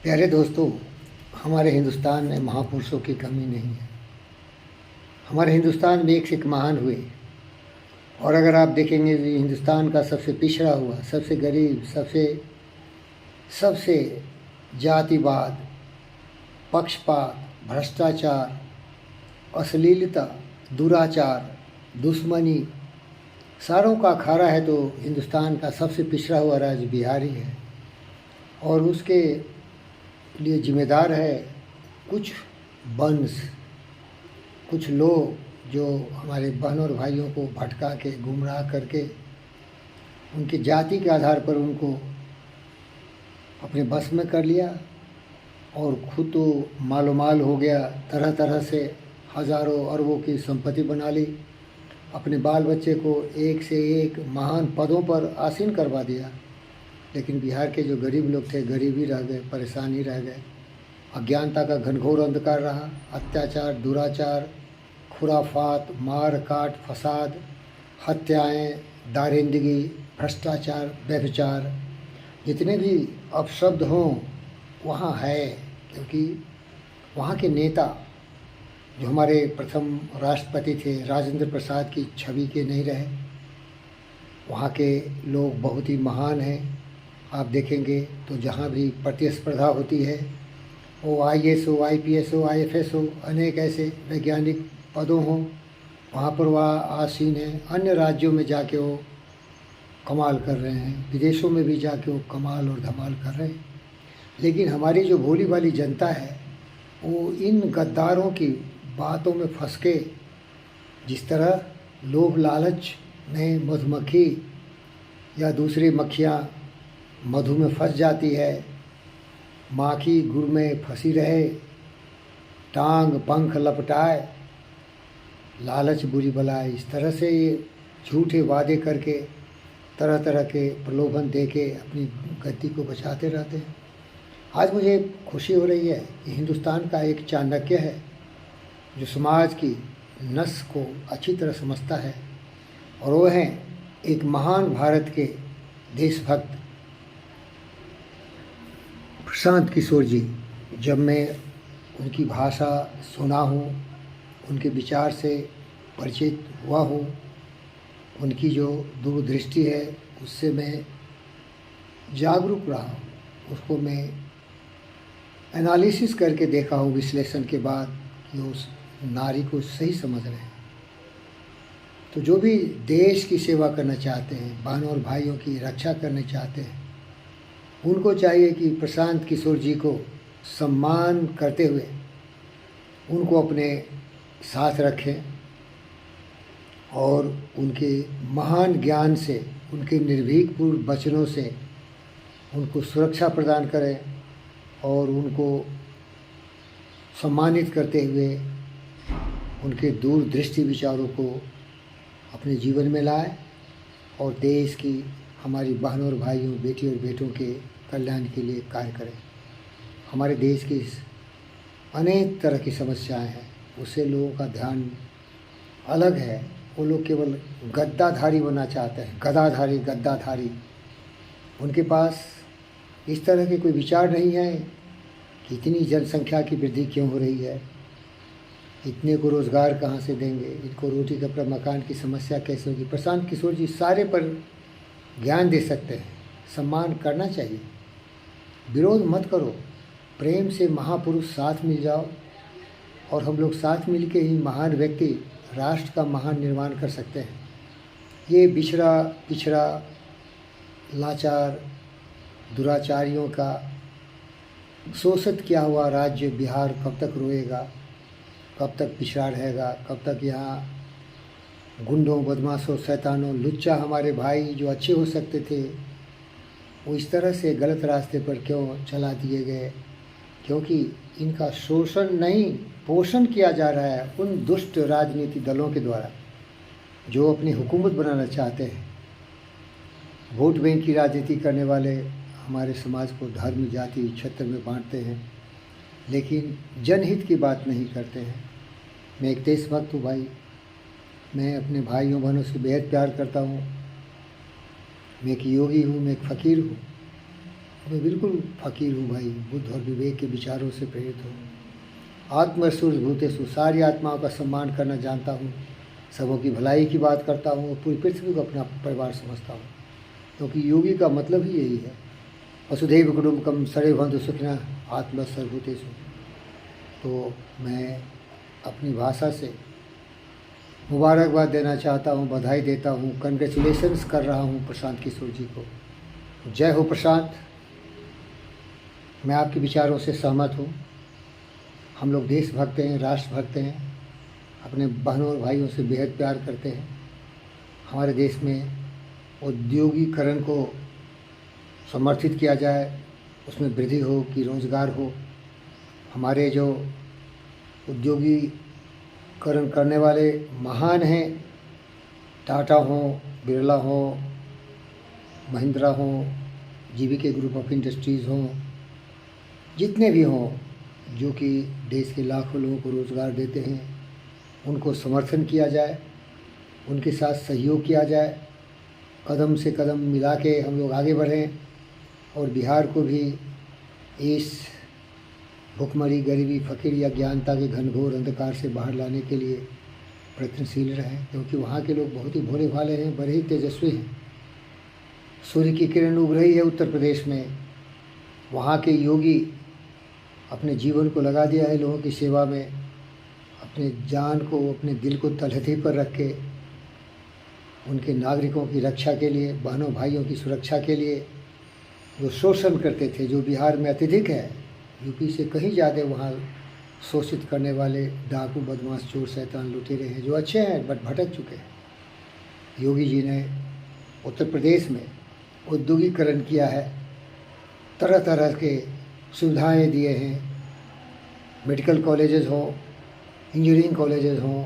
प्यारे दोस्तों, हमारे हिंदुस्तान में महापुरुषों की कमी नहीं है। हमारे हिंदुस्तान में एक से एक महान हुए। और अगर आप देखेंगे तो हिंदुस्तान का सबसे पिछड़ा हुआ, सबसे गरीब, सबसे सबसे जातिवाद, पक्षपात, भ्रष्टाचार, अश्लीलता, दुराचार, दुश्मनी, सारों का खारा है तो हिंदुस्तान का सबसे पिछड़ा हुआ राज्य बिहार ही है। और उसके लिए जिम्मेदार है कुछ वंश, कुछ लोग जो हमारे बहनों और भाइयों को भटका के, गुमराह करके, उनकी जाति के आधार पर उनको अपने बस में कर लिया और खुद तो मालो माल हो गया। तरह तरह से हज़ारों अरबों की संपत्ति बना ली। अपने बाल बच्चे को एक से एक महान पदों पर आसीन करवा दिया। लेकिन बिहार के जो गरीब लोग थे, गरीबी रह गए, परेशानी रह गए। अज्ञानता का घनघोर अंधकार रहा। अत्याचार, दुराचार, खुराफात, मार काट, फसाद, हत्याएं, दारिंदगी, भ्रष्टाचार, व्यभिचार, जितने भी अपशब्द हों वहाँ है। क्योंकि वहाँ के नेता जो हमारे प्रथम राष्ट्रपति थे, राजेंद्र प्रसाद की छवि के नहीं रहे। वहाँ के लोग बहुत ही महान हैं। आप देखेंगे तो जहाँ भी प्रतिस्पर्धा होती है, वो IAS हो, IPS हो, IFS हो, अनेक ऐसे वैज्ञानिक पदों हों, वहाँ पर वह आसीन है। अन्य राज्यों में जाके वो कमाल कर रहे हैं, विदेशों में भी जाके वो कमाल और धमाल कर रहे हैं। लेकिन हमारी जो भोली भाली जनता है वो इन गद्दारों की बातों में फंस के, जिस तरह लोभ लालच में मधुमक्खी या दूसरी मक्खियाँ मधु में फंस जाती है, माखी गुड़ में फंसी रहे, टांग पंख लपटाए, लालच बुरी बलाए, इस तरह से ये झूठे वादे करके, तरह तरह के प्रलोभन दे के अपनी गद्दी को बचाते रहते हैं। आज मुझे खुशी हो रही है कि हिंदुस्तान का एक चाणक्य है जो समाज की नस को अच्छी तरह समझता है, और वो हैं एक महान भारत के देशभक्त प्रशांत किशोर जी। जब मैं उनकी भाषा सुना हूँ, उनके विचार से परिचित हुआ हूँ, उनकी जो दूरदृष्टि है उससे मैं जागरूक रहा हूँ। उसको मैं एनालिसिस करके देखा हूँ विश्लेषण के बाद कि उस नारी को सही समझ रहे हैं। तो जो भी देश की सेवा करना चाहते हैं, बहनों और भाइयों की रक्षा करना चाहते हैं, उनको चाहिए कि प्रशांत किशोर जी को सम्मान करते हुए उनको अपने साथ रखें और उनके महान ज्ञान से, उनके निर्भीकपूर्ण वचनों से उनको सुरक्षा प्रदान करें और उनको सम्मानित करते हुए उनके दूरदृष्टि विचारों को अपने जीवन में लाएं और देश की, हमारी बहनों और भाइयों, बेटी और बेटों के कल्याण के लिए कार्य करें। हमारे देश की अनेक तरह की समस्याएं हैं, उससे लोगों का ध्यान अलग है। वो लोग केवल गद्दाधारी बनना चाहते हैं, गदाधारी, गद्दाधारी। उनके पास इस तरह के कोई विचार नहीं है कि इतनी जनसंख्या की वृद्धि क्यों हो रही है, इतने को रोज़गार कहाँ से देंगे, इनको रोटी कपड़ा मकान की समस्या कैसे होगी। प्रशांत किशोर जी सारे पर ज्ञान दे सकते हैं। सम्मान करना चाहिए, विरोध मत करो, प्रेम से महापुरुष साथ मिल जाओ और हम लोग साथ मिल के ही महान व्यक्ति, राष्ट्र का महान निर्माण कर सकते हैं। ये बिछड़ा पिछड़ा, लाचार, दुराचारियों का शोषित किया हुआ राज्य बिहार कब तक रोएगा, कब तक पिछड़ा रहेगा, कब तक यहाँ गुंडों, बदमाशों, शैतानों, लुच्चा हमारे भाई जो अच्छे हो सकते थे वो इस तरह से गलत रास्ते पर क्यों चला दिए गए। क्योंकि इनका शोषण नहीं, पोषण किया जा रहा है उन दुष्ट राजनीति दलों के द्वारा जो अपनी हुकूमत बनाना चाहते हैं। वोट बैंक की राजनीति करने वाले हमारे समाज को धर्म, जाति, क्षेत्र में बांटते हैं, लेकिन जनहित की बात नहीं करते हैं। मैं एक देशभक्त हूँ भाई, मैं अपने भाइयों बहनों से बेहद प्यार करता हूँ। मैं एक योगी हूँ, मैं एक फ़कीर हूँ। मैं बिल्कुल फ़कीर हूँ भाई, बुद्ध और विवेक के विचारों से प्रेरित हूँ। आत्मसूर्य भूतेषु, सारी आत्माओं का सम्मान करना जानता हूँ, सबों की भलाई की बात करता हूँ, पूरी पृथ्वी को अपना परिवार समझता हूँ, क्योंकि योगी का मतलब ही यही है। वसुधैव कुटुम्बकम सर्वे भवन्तु सुखिनः आत्मसर्वभूतेषु। तो मैं अपनी भाषा से मुबारकबाद देना चाहता हूँ, बधाई देता हूँ, कंग्रेचुलेशंस कर रहा हूँ प्रशांत किशोर जी को। जय हो प्रशांत। मैं आपके विचारों से सहमत हूँ। हम लोग देशभक्त हैं, राष्ट्रभक्त हैं, अपने बहनों और भाइयों से बेहद प्यार करते हैं। हमारे देश में औद्योगिकरण को समर्थित किया जाए, उसमें वृद्धि हो, कि रोज़गार हो। हमारे जो औद्योगिकरण करने वाले महान हैं, टाटा हो, बिरला हो, महिंद्रा हो, जीवीके ग्रुप ऑफ इंडस्ट्रीज़ हों, जितने भी हों जो कि देश के लाखों लोगों को रोज़गार देते हैं, उनको समर्थन किया जाए, उनके साथ सहयोग किया जाए, कदम से कदम मिला के हम लोग आगे बढ़ें और बिहार को भी इस भुखमरी, गरीबी, फ़कीरी, अज्ञानता के घनघोर अंधकार से बाहर लाने के लिए प्रयत्नशील रहें, क्योंकि वहाँ के लोग बहुत ही भोले भाले हैं, बड़े ही तेजस्वी हैं। सूर्य की किरण उग रही है उत्तर प्रदेश में, वहाँ के योगी अपने जीवन को लगा दिया है लोगों की सेवा में, अपने जान को, अपने दिल को तलहटी पर रख के उनके नागरिकों की रक्षा के लिए, बहनों भाइयों की सुरक्षा के लिए जो शोषण करते थे, जो बिहार में अत्यधिक है, यूपी से कहीं ज़्यादा वहाँ शोषित करने वाले डाकू, बदमाश, चोर, शैतान, लुटेरे हैं, जो अच्छे हैं बट भटक चुके हैं। योगी जी ने उत्तर प्रदेश में औद्योगिकरण किया है, तरह तरह के सुविधाएं दिए हैं, मेडिकल कॉलेजेस हों, इंजीनियरिंग कॉलेजेस हों,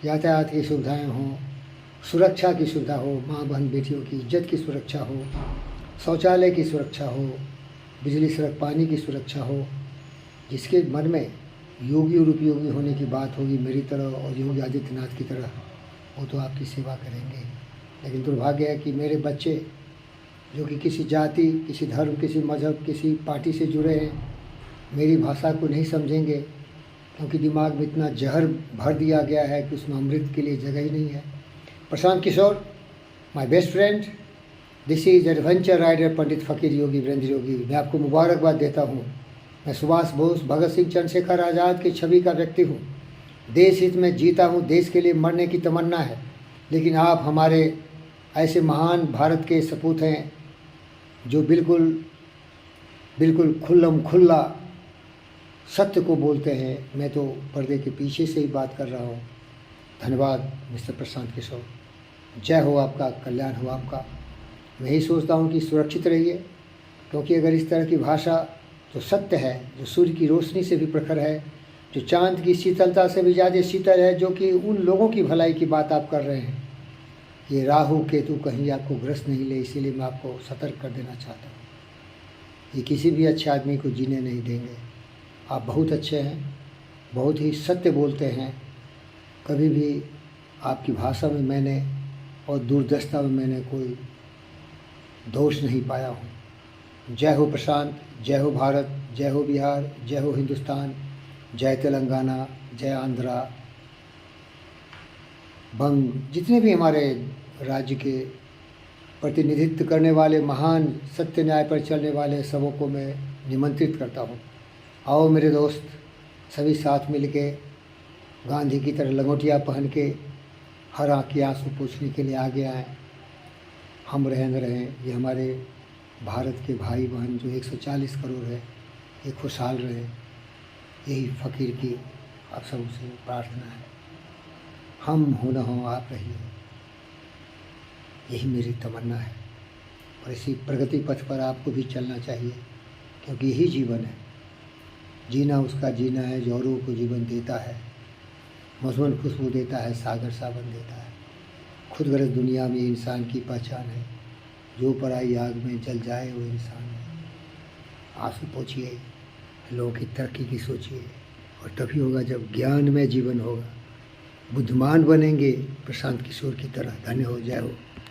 यातायात की सुविधाएं हों, सुरक्षा की सुविधा हो, माँ बहन बेटियों की इज्जत की सुरक्षा हो, शौचालय की सुरक्षा हो, बिजली, सड़क, पानी की सुरक्षा हो। जिसके मन में योगी और उपयोगी होने की बात होगी मेरी तरह और योगी आदित्यनाथ की तरह, वो तो आपकी सेवा करेंगे। लेकिन दुर्भाग्य है कि मेरे बच्चे जो कि किसी जाति, किसी धर्म, किसी मज़हब, किसी पार्टी से जुड़े हैं, मेरी भाषा को नहीं समझेंगे, क्योंकि दिमाग में इतना जहर भर दिया गया है कि उसमें अमृत के लिए जगह ही नहीं है। Prashant Kishor, my best friend, this is adventure rider Pandit Fakir Yogi Virendra योगी। मैं आपको मुबारकबाद देता हूँ। मैं सुभाष बोस, भगत सिंह, चंद्रशेखर आज़ाद की छवि का व्यक्ति हूँ। देश हित में जीता हूँ, देश के लिए मरने की तमन्ना है। लेकिन आप हमारे ऐसे महान भारत के सपूत हैं जो बिल्कुल खुल्लम खुल्ला सत्य को बोलते हैं। मैं तो पर्दे के पीछे से ही बात कर रहा हूँ। धन्यवाद मिस्टर प्रशांत किशोर। जय हो आपका, कल्याण हो आपका। मैं यही सोचता हूँ कि सुरक्षित रहिए, क्योंकि अगर इस तरह की भाषा जो सत्य है, जो सूर्य की रोशनी से भी प्रखर है, जो चांद की शीतलता से भी ज़्यादा शीतल है, जो कि उन लोगों की भलाई की बात आप कर रहे हैं, ये राहु केतु कहीं आपको ग्रस्त नहीं ले, इसीलिए मैं आपको सतर्क कर देना चाहता हूँ। ये किसी भी अच्छे आदमी को जीने नहीं देंगे। आप बहुत अच्छे हैं, बहुत ही सत्य बोलते हैं। कभी भी आपकी भाषा में मैंने और दूरदर्शिता में मैंने कोई दोष नहीं पाया हूँ। जय हो प्रशांत, जय हो भारत, जय हो बिहार, जय हो हिंदुस्तान, जय तेलंगाना, जय आंध्रा, बंग, जितने भी हमारे राज्य के प्रतिनिधित्व करने वाले महान सत्य न्याय पर चलने वाले सबों को मैं निमंत्रित करता हूँ। आओ मेरे दोस्त, सभी साथ मिल के गांधी की तरह लंगोटिया पहन के हर आँख की आंसू पूछने के लिए आगे आएँ। हम रहें न रहें, ये हमारे भारत के भाई बहन जो 140 करोड़ है, ये खुशहाल रहे, यही फ़कीर की आप सबसे प्रार्थना है। हम हो न हो, आप रहिए, यही मेरी तमन्ना है। और इसी प्रगति पथ पर आपको भी चलना चाहिए, क्योंकि यही जीवन है। जीना उसका जीना है जो औरों को जीवन देता है, मधुबन खुशबू देता है, सागर सावन देता है। खुदगर्ज दुनिया में इंसान की पहचान है, जो पराई आग में जल जाए वो इंसान है। आंसू पोंछिए, लोगों की तरक्की की सोचिए, और तभी होगा जब ज्ञान में जीवन होगा। बुद्धिमान बनेंगे प्रशांत किशोर की तरह। धन्य हो, जय हो।